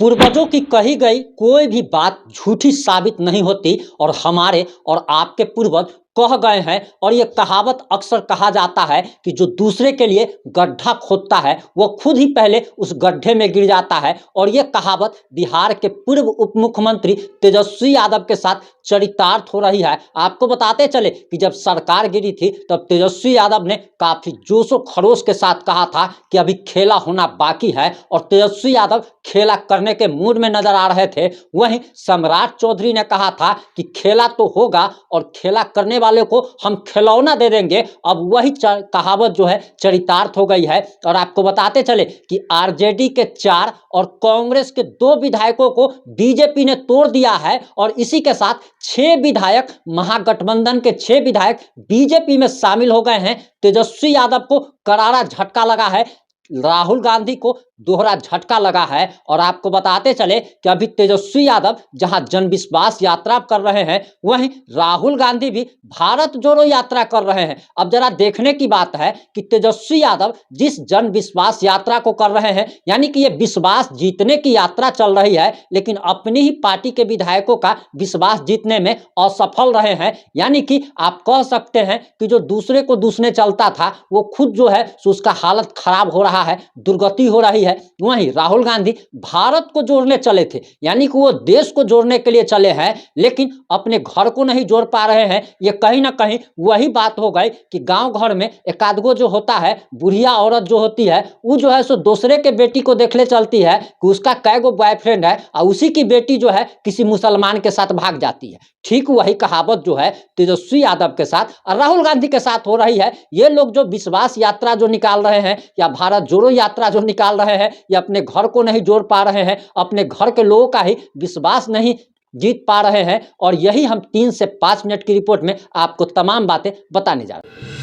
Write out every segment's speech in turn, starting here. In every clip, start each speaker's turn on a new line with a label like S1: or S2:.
S1: पूर्वजों की कही गई कोई भी बात झूठी साबित नहीं होती और हमारे और आपके पूर्वज कह गए हैं। और ये कहावत अक्सर कहा जाता है कि जो दूसरे के लिए गड्ढा खोदता है वो खुद ही पहले उस गड्ढे में गिर जाता है। और ये कहावत बिहार के पूर्व उप मुख्यमंत्री तेजस्वी यादव के साथ चरितार्थ हो रही है। आपको बताते चले कि जब सरकार गिरी थी तब तेजस्वी यादव ने काफी जोशो खरोश के साथ कहा था कि अभी खेला होना बाकी है और तेजस्वी यादव खेला करने के मूड में नजर आ रहे थे। वहीं सम्राट चौधरी ने कहा था कि खेला तो होगा और खेला करने वाले को हम खिलौना दे देंगे। अब वही कहावत जो है चरितार्थ हो गई है। और आपको बताते चले कि आरजेडी के 4 और कांग्रेस के 2 विधायकों को बीजेपी ने तोड़ दिया है और इसी के साथ 6 विधायक, महागठबंधन के 6 विधायक बीजेपी में शामिल हो गए हैं। तेजस्वी यादव को करारा झटका लगा है, राहुल गांधी को दोहरा झटका लगा है। और आपको बताते चले कि अभी तेजस्वी यादव जहां जन विश्वास यात्रा कर रहे हैं वहीं राहुल गांधी भी भारत जोड़ो यात्रा कर रहे हैं। अब जरा देखने की बात है कि तेजस्वी यादव जिस जन विश्वास यात्रा को कर रहे हैं, यानी कि ये विश्वास जीतने की यात्रा चल रही है, लेकिन अपनी ही पार्टी के विधायकों का विश्वास जीतने में असफल रहे हैं। यानी कि आप कह सकते हैं कि जो दूसरे को दूसरे चलता था वो खुद जो है उसका हालत खराब हो रहा है, दुर्गति हो रही है। वहीं राहुल गांधी भारत को जोड़ने चले थे, यानी कि वो देश को जोड़ने के लिए चले हैं, लेकिन अपने घर को नहीं जोड़ पा रहे हैं। ये कहीं ना कहीं वही बात हो गई कि गांव घर में एक आधगो जो होता है, बुढ़िया औरत जो होती है, वो जो है सो दूसरे के बेटी को देखने चलती है कि उसका कै गो बॉयफ्रेंड है और उसी की बेटी जो है किसी मुसलमान के साथ भाग जाती है। ठीक वही कहावत जो है तेजस्वी यादव के साथ और राहुल गांधी के साथ हो रही है। ये लोग जो विश्वास यात्रा जो निकाल रहे हैं या भारत जोड़ो यात्रा जो निकाल रहे हैं, या अपने घर को नहीं जोड़ पा रहे हैं, अपने घर के लोगों का ही विश्वास नहीं जीत पा रहे हैं। और यही हम 3 से 5 मिनट की रिपोर्ट में आपको तमाम बातें बताने जा रहे हैं।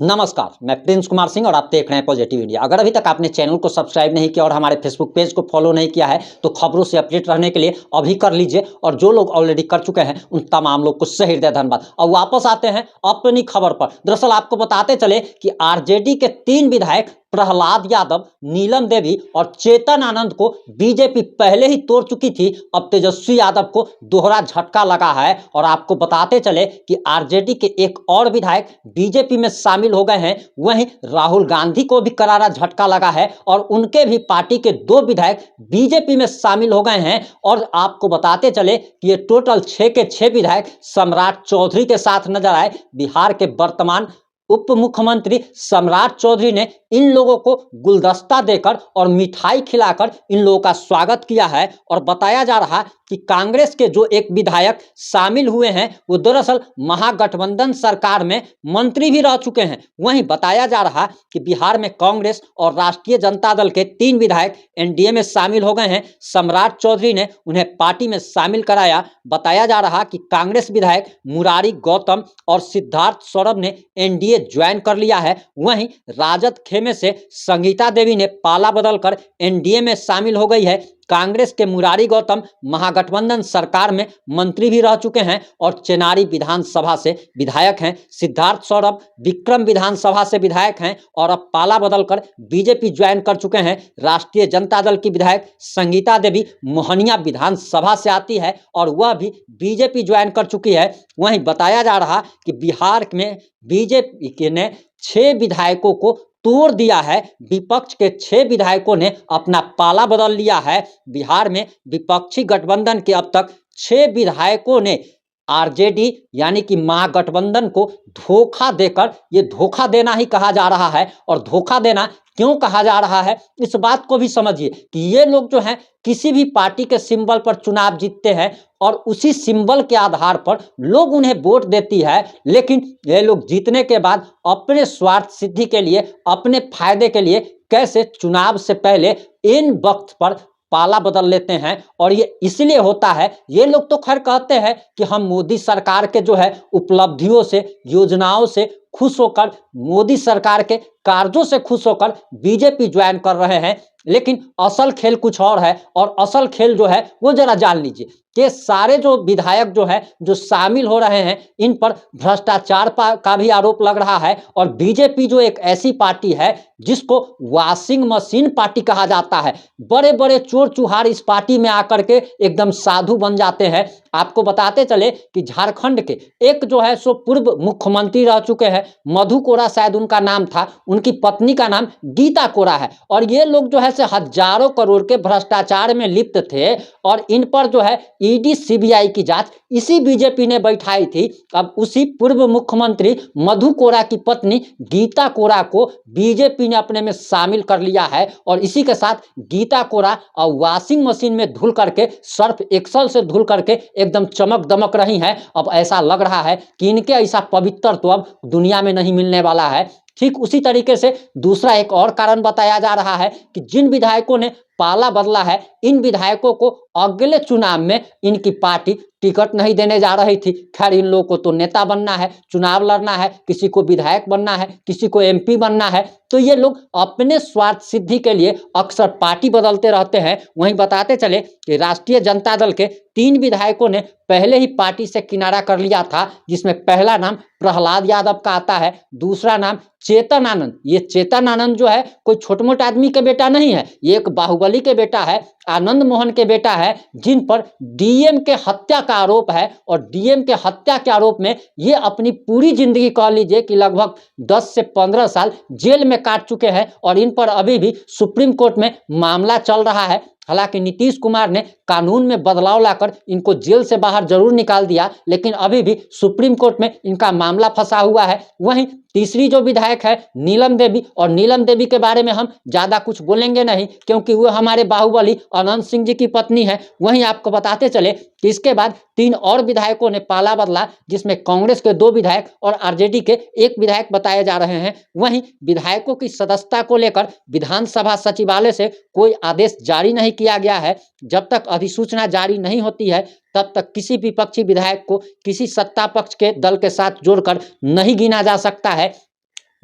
S1: नमस्कार, मैं प्रिंस कुमार सिंह और आप देख रहे हैं पॉजिटिव इंडिया। अगर अभी तक आपने चैनल को सब्सक्राइब नहीं किया और हमारे फेसबुक पेज को फॉलो नहीं किया है तो खबरों से अपडेट रहने के लिए अभी कर लीजिए। और जो लोग ऑलरेडी कर चुके हैं उन तमाम लोग को सही हृदय धन्यवाद। और वापस आते हैं अपनी खबर पर। दरअसल आपको बताते चले कि आरजेडी के 3 विधायक प्रहलाद यादव, नीलम देवी और चेतन आनंद को बीजेपी पहले ही तोड़ चुकी थी। अब तेजस्वी यादव को दोहरा झटका लगा है। और आपको बताते चले कि आरजेडी के एक और विधायक बीजेपी में शामिल हो गए हैं। वहीं राहुल गांधी को भी करारा झटका लगा है और उनके भी पार्टी के 2 विधायक बीजेपी में शामिल हो गए हैं। और आपको बताते चले कि ये टोटल 6 के 6 विधायक सम्राट चौधरी के साथ नजर आए। बिहार के वर्तमान उप मुख्यमंत्री सम्राट चौधरी ने इन लोगों को गुलदस्ता देकर और मिठाई खिलाकर इन लोगों का स्वागत किया है। और बताया जा रहा कि कांग्रेस के जो एक विधायक शामिल हुए हैं वो दरअसल महागठबंधन सरकार में मंत्री भी रह चुके हैं। वहीं बताया जा रहा कि बिहार में कांग्रेस और राष्ट्रीय जनता दल के 3 विधायक एनडीए में शामिल हो गए हैं। सम्राट चौधरी ने उन्हें पार्टी में शामिल कराया। बताया जा रहा कि कांग्रेस विधायक मुरारी गौतम और सिद्धार्थ सौरभ ने एनडीए ज्वाइन कर लिया है। वहीं राजद खेमे से संगीता देवी ने पाला बदलकर एनडीए में शामिल हो गई है। कांग्रेस के मुरारी गौतम महागठबंधन सरकार में मंत्री भी रह चुके हैं और चेनारी विधानसभा से विधायक हैं। सिद्धार्थ सौरभ विक्रम विधानसभा से विधायक हैं और अब पाला बदलकर बीजेपी ज्वाइन कर चुके हैं। राष्ट्रीय जनता दल की विधायक संगीता देवी मोहनिया विधानसभा से आती है और वह भी बीजेपी ज्वाइन कर चुकी है। वहीं बताया जा रहा कि बिहार में बीजेपी ने 6 विधायकों को तोड़ दिया है। विपक्ष के 6 विधायकों ने अपना पाला बदल लिया है। बिहार में विपक्षी गठबंधन के अब तक 6 विधायकों ने आरजेडी यानी कि महागठबंधन को धोखा देकर, ये धोखा देना ही कहा जा रहा है। और धोखा देना क्यों कहा जा रहा है इस बात को भी समझिए कि ये लोग जो हैं किसी भी पार्टी के सिंबल पर चुनाव जीतते हैं और उसी सिंबल के आधार पर लोग उन्हें वोट देती है। लेकिन ये लोग जीतने के बाद अपने स्वार्थ सिद्धि के लिए, अपने फायदे के लिए कैसे चुनाव से पहले इन वक्त पर पाला बदल लेते हैं। और ये इसलिए होता है, ये लोग तो खैर कहते हैं कि हम मोदी सरकार के जो है उपलब्धियों से, योजनाओं से खुश होकर, मोदी सरकार के कार्यों से खुश होकर बीजेपी ज्वाइन कर रहे हैं। लेकिन असल खेल कुछ और है, और असल खेल जो है वो जरा जान लीजिए कि सारे जो विधायक जो है जो शामिल हो रहे हैं, इन पर भ्रष्टाचार का भी आरोप लग रहा है। और बीजेपी जो एक ऐसी पार्टी है जिसको वॉशिंग मशीन पार्टी कहा जाता है, बड़े बड़े चोर चुहार इस पार्टी में आकर के एकदम साधु बन जाते हैं। आपको बताते चले कि झारखंड के एक जो है सो पूर्व मुख्यमंत्री रह चुके हैं, मधु कोड़ा शायद उनका नाम था, उनकी पत्नी का नाम गीता कोड़ा है, और ये लोग जो है से हजारों करोड़ के भ्रष्टाचार में लिप्त थे, और इन पर जो है ईडी सीबीआई की जांच इसी बीजेपी ने बैठाई थी। अब उसी पूर्व मुख्यमंत्री मधु कोड़ा की पत्नी गीता कोड़ा को बीजेपी ने अपने में शामिल कर लिया है, और इसी के साथ गीता कोड़ा और वॉशिंग मशीन में धुल करके, सर्फ एक्सल से धुल करके एकदम चमक दमक रही हैं। अब ऐसा लग रहा है कि इनके ऐसा पवित्र तो अब दुनिया में नहीं मिलने वाला है। ठीक उसी तरीके से दूसरा एक और कारण बताया जा रहा है कि जिन विधायकों ने पाला बदला है, इन विधायकों को अगले चुनाव में इनकी पार्टी टिकट नहीं देने जा रही थी। खैर, इन लोगों को तो नेता बनना है, चुनाव लड़ना है, किसी को विधायक बनना है, किसी को एमपी बनना है, तो ये लोग अपने स्वार्थ सिद्धि के लिए अक्सर पार्टी बदलते रहते हैं। वहीं बताते चले कि राष्ट्रीय जनता दल के 3 विधायकों ने पहले ही पार्टी से किनारा कर लिया था, जिसमें पहला नाम प्रहलाद यादव का आता है, दूसरा नाम चेतन आनंद। ये चेतन आनंद जो है कोई छोटे मोटे आदमी के बेटा नहीं है, ये एक बाहुबली के बेटा है, आनंद मोहन के बेटा है, जिन पर डीएम के हत्या का आरोप है। और डीएम के हत्या के आरोप में ये अपनी पूरी जिंदगी कह लीजिए कि लगभग 10 से 15 साल जेल में काट चुके हैं, और इन पर अभी भी सुप्रीम कोर्ट में मामला चल रहा है। हालांकि नीतीश कुमार ने कानून में बदलाव लाकर इनको जेल से बाहर जरूर निकाल दिया, लेकिन अभी भी सुप्रीम कोर्ट में इनका मामला फंसा हुआ है। वहीं तीसरी जो विधायक है नीलम देवी, और नीलम देवी के बारे में हम ज्यादा कुछ बोलेंगे नहीं, क्योंकि वो हमारे बाहुबली अनंत सिंह जी की पत्नी है। वहीं आपको बताते चले कि इसके बाद 3 और विधायकों ने पाला बदला, जिसमें कांग्रेस के 2 विधायक और आरजेडी के 1 विधायक बताए जा रहे हैं। वहीं विधायकों की सदस्यता को लेकर विधानसभा सचिवालय से कोई आदेश जारी नहीं किया गया है। जब तक अधिसूचना जारी नहीं होती है, तब तक किसी विपक्षी विधायक को किसी सत्ता पक्ष के दल के साथ जोड़कर नहीं गिना जा सकता है।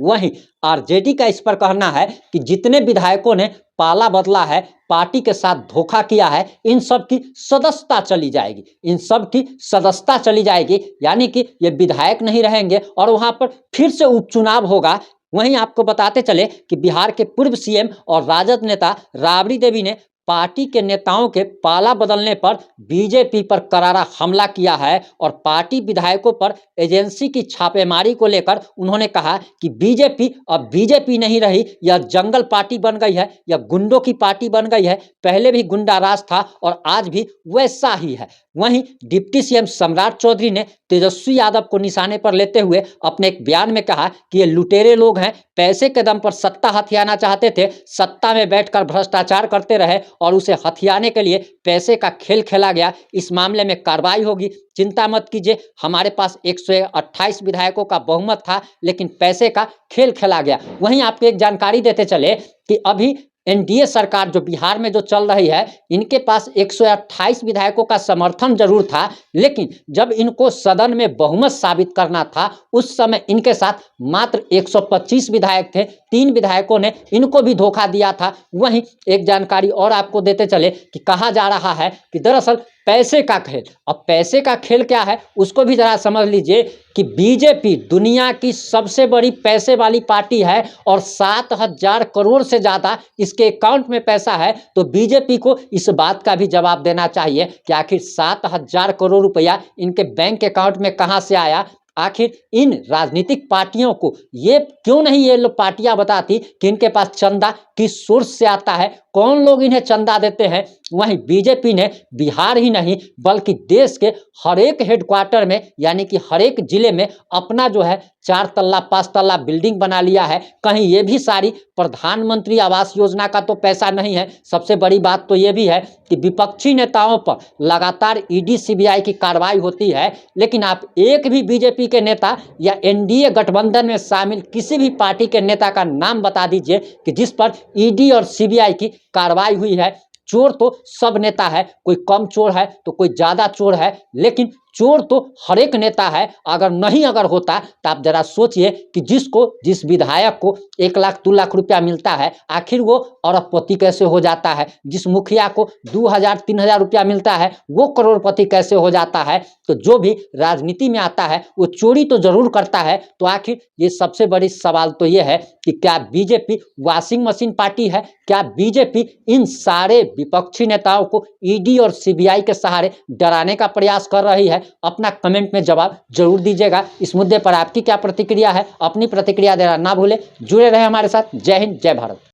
S1: वहीं आरजेडी का इस पर कहना है कि जितने विधायकों ने पाला बदला है, पार्टी के साथ धोखा किया है, इन सब की सदस्यता चली जाएगी, इन सब की सदस्यता चली जाएगी, यानी कि ये विधायक नहीं रहेंगे और वहां पर फिर से उपचुनाव होगा। वहीं आपको बताते चले कि बिहार के पूर्व सीएम और राजद नेता राबड़ी देवी ने पार्टी के नेताओं के पाला बदलने पर बीजेपी पर करारा हमला किया है, और पार्टी विधायकों पर एजेंसी की छापेमारी को लेकर उन्होंने कहा कि बीजेपी अब बीजेपी नहीं रही, यह जंगल पार्टी बन गई है, यह गुंडों की पार्टी बन गई है। पहले भी गुंडा राज था और आज भी वैसा ही है। वहीं डिप्टी सीएम सम्राट चौधरी ने तेजस्वी यादव को निशाने पर लेते हुए अपने एक बयान में कहा कि ये लुटेरे लोग हैं, पैसे के दम पर सत्ता हथियाना चाहते थे, सत्ता में बैठकर भ्रष्टाचार करते रहे और उसे हथियाने के लिए पैसे का खेल खेला गया। इस मामले में कार्रवाई होगी, चिंता मत कीजिए। हमारे पास 128 विधायकों का बहुमत था, लेकिन पैसे का खेल खेला गया। वहीं आपको एक जानकारी देते चले कि अभी एनडीए सरकार जो बिहार में जो चल रही है, इनके पास 128 विधायकों का समर्थन जरूर था, लेकिन जब इनको सदन में बहुमत साबित करना था, उस समय इनके साथ मात्र 125 विधायक थे। 3 विधायकों ने इनको भी धोखा दिया था। वहीं एक जानकारी और आपको देते चले कि कहा जा रहा है कि दरअसल पैसे का खेल, अब पैसे का खेल क्या है उसको भी जरा समझ लीजिए कि बीजेपी दुनिया की सबसे बड़ी पैसे वाली पार्टी है और 7,000 करोड़ से ज़्यादा इसके अकाउंट में पैसा है। तो बीजेपी को इस बात का भी जवाब देना चाहिए कि आखिर 7,000 करोड़ रुपया इनके बैंक अकाउंट में कहाँ से आया। आखिर इन राजनीतिक पार्टियों को ये क्यों नहीं ये लोग पार्टियां बताती कि इनके पास चंदा किस सोर्स से आता है, कौन लोग इन्हें चंदा देते हैं। वहीं बीजेपी ने बिहार ही नहीं बल्कि देश के हर एक हेडक्वार्टर में यानी कि हर एक जिले में अपना जो है 4 तल्ला 5 तल्ला बिल्डिंग बना लिया है। कहीं ये भी सारी प्रधानमंत्री आवास योजना का तो पैसा नहीं है। सबसे बड़ी बात तो ये भी है कि विपक्षी नेताओं पर लगातार ईडी सीबीआई की कार्रवाई होती है, लेकिन आप एक भी बीजेपी के नेता या एनडीए गठबंधन में शामिल किसी भी पार्टी के नेता का नाम बता दीजिए कि जिस पर ईडी और सीबीआई की कार्रवाई हुई है। चोर तो सब नेता है, कोई कम चोर है तो कोई ज़्यादा चोर है, लेकिन चोर तो हर एक नेता है, अगर होता तो आप जरा सोचिए कि जिस विधायक को 1 लाख 2 लाख रुपया मिलता है, आखिर वो अरबपति कैसे हो जाता है? जिस मुखिया को 2000 3000 रुपया मिलता है, वो करोड़पति कैसे हो जाता है? तो जो भी राजनीति में आता है वो चोरी तो जरूर करता है। तो आखिर ये सबसे बड़ी सवाल तो ये है कि क्या बीजेपी वॉशिंग मशीन पार्टी है? क्या बीजेपी इन सारे विपक्षी नेताओं को ईडी और सीबीआई के सहारे डराने का प्रयास कर रही है? अपना कमेंट में जवाब जरूर दीजिएगा। इस मुद्दे पर आपकी क्या प्रतिक्रिया है? अपनी प्रतिक्रिया देना ना भूलें। जुड़े रहे हमारे साथ। जय हिंद, जय भारत।